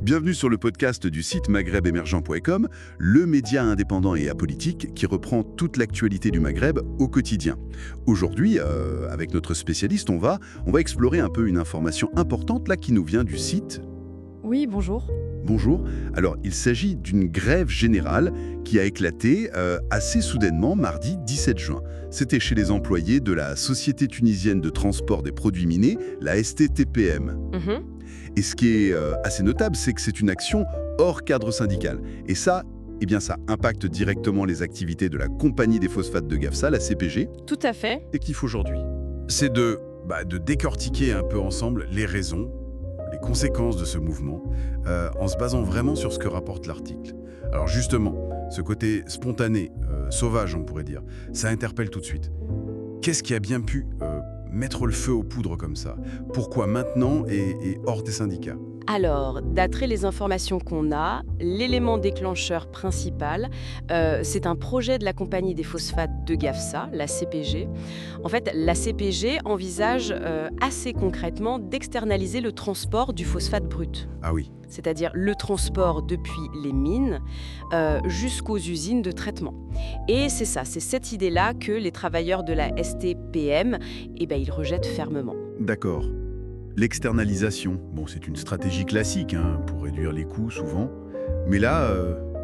Bienvenue sur le podcast du site maghrebemergent.com, le média indépendant et apolitique qui reprend toute l'actualité du Maghreb au quotidien. Aujourd'hui, avec notre spécialiste, on va explorer un peu une information importante là qui nous vient du site. Oui, bonjour. Bonjour. Alors, il s'agit d'une grève générale qui a éclaté assez soudainement mardi 17 juin. C'était chez les employés de la Société tunisienne de transport des produits minés, la STTPM. Et ce qui est assez notable, c'est que c'est une action hors cadre syndical. Et ça, ça impacte directement les activités de la Compagnie des phosphates de Gafsa, la CPG. Tout à fait. L'objectif aujourd'hui, c'est de décortiquer un peu ensemble les raisons, les conséquences de ce mouvement, en se basant vraiment sur ce que rapporte l'article. Alors justement, ce côté spontané, sauvage on pourrait dire, ça interpelle tout de suite. Qu'est-ce qui a bien pu mettre le feu aux poudres comme ça? Pourquoi maintenant et hors des syndicats? Alors, d'après les informations qu'on a, l'élément déclencheur principal, c'est un projet de la Compagnie des phosphates de Gafsa, la CPG. En fait, la CPG envisage assez concrètement d'externaliser le transport du phosphate brut. Ah oui. C'est-à-dire le transport depuis les mines jusqu'aux usines de traitement. Et c'est cette idée-là que les travailleurs de la STPM, ils rejettent fermement. D'accord. L'externalisation, c'est une stratégie classique pour réduire les coûts souvent. Mais là,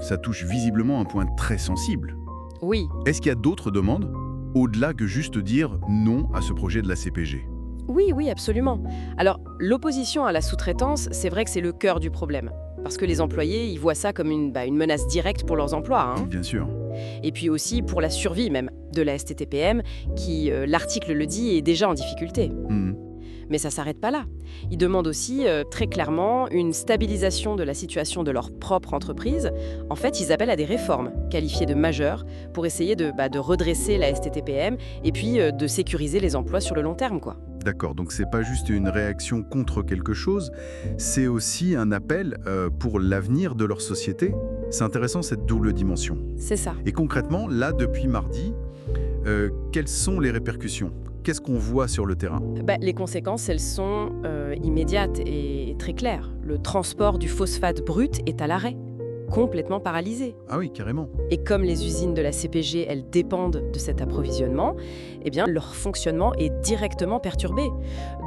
ça touche visiblement un point très sensible. Oui. Est-ce qu'il y a d'autres demandes, au-delà que juste dire non à ce projet de la CPG? Oui, absolument. Alors, l'opposition à la sous-traitance, c'est vrai que c'est le cœur du problème. Parce que les employés, ils voient ça comme une menace directe pour leurs emplois. Bien sûr. Et puis aussi pour la survie même de la STTPM, qui, l'article le dit, est déjà en difficulté. Mais ça ne s'arrête pas là. Ils demandent aussi, très clairement, une stabilisation de la situation de leur propre entreprise. En fait, ils appellent à des réformes, qualifiées de majeures, pour essayer de redresser la STTPM et puis de sécuriser les emplois sur le long terme, quoi. D'accord, donc c'est pas juste une réaction contre quelque chose, c'est aussi un appel pour l'avenir de leur société. C'est intéressant cette double dimension. C'est ça. Et concrètement, là, depuis mardi, quelles sont les répercussions ? Qu'est-ce qu'on voit sur le terrain ? Les conséquences, elles sont immédiates et très claires. Le transport du phosphate brut est à l'arrêt, complètement paralysé. Ah oui, carrément. Et comme les usines de la CPG, elles dépendent de cet approvisionnement, leur fonctionnement est directement perturbé.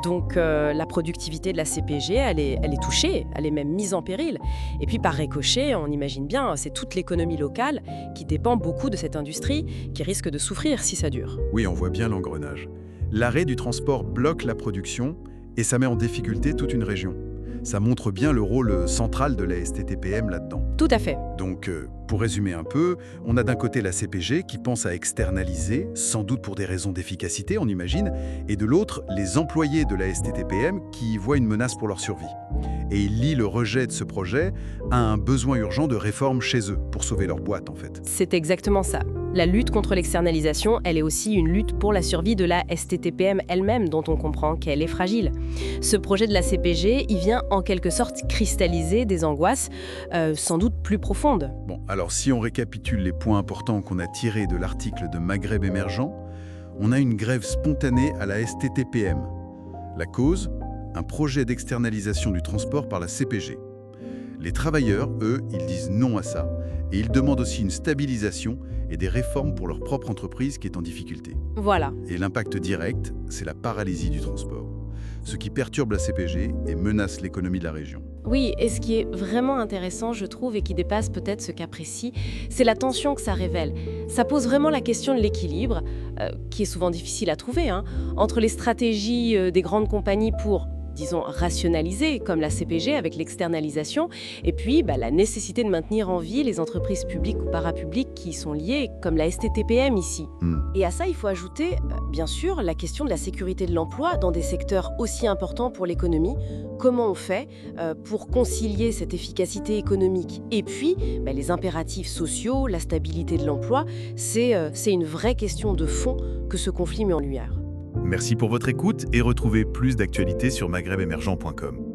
Donc la productivité de la CPG, elle est touchée, elle est même mise en péril. Et puis par ricochet, on imagine bien, c'est toute l'économie locale qui dépend beaucoup de cette industrie qui risque de souffrir si ça dure. Oui, on voit bien l'engrenage. L'arrêt du transport bloque la production et ça met en difficulté toute une région. Ça montre bien le rôle central de la STTPM là-dedans. Tout à fait. Donc, pour résumer un peu, on a d'un côté la CPG qui pense à externaliser, sans doute pour des raisons d'efficacité, on imagine, et de l'autre, les employés de la STTPM qui y voient une menace pour leur survie. Et ils lient le rejet de ce projet à un besoin urgent de réforme chez eux, pour sauver leur boîte en fait. C'est exactement ça. La lutte contre l'externalisation, elle est aussi une lutte pour la survie de la STTPM elle-même, dont on comprend qu'elle est fragile. Ce projet de la CPG, il vient en quelque sorte cristalliser des angoisses sans doute plus profondes. Bon, alors si on récapitule les points importants qu'on a tirés de l'article de Maghreb Émergent, on a une grève spontanée à la STTPM. La cause ? Un projet d'externalisation du transport par la CPG. Les travailleurs, eux, ils disent non à ça, et ils demandent aussi une stabilisation et des réformes pour leur propre entreprise qui est en difficulté. Voilà. Et l'impact direct, c'est la paralysie du transport, ce qui perturbe la CPG et menace l'économie de la région. Oui, et ce qui est vraiment intéressant, je trouve, et qui dépasse peut-être ce cas précis, c'est la tension que ça révèle. Ça pose vraiment la question de l'équilibre, qui est souvent difficile à trouver, entre les stratégies des grandes compagnies pour, disons, rationaliser, comme la CPG avec l'externalisation, et puis la nécessité de maintenir en vie les entreprises publiques ou parapubliques qui y sont liées, comme la STTPM ici. Et à ça, il faut ajouter, bien sûr, la question de la sécurité de l'emploi dans des secteurs aussi importants pour l'économie. Comment on fait pour concilier cette efficacité économique et puis les impératifs sociaux, la stabilité de l'emploi, c'est une vraie question de fond que ce conflit met en lumière. Merci pour votre écoute et retrouvez plus d'actualités sur maghrebemergent.com.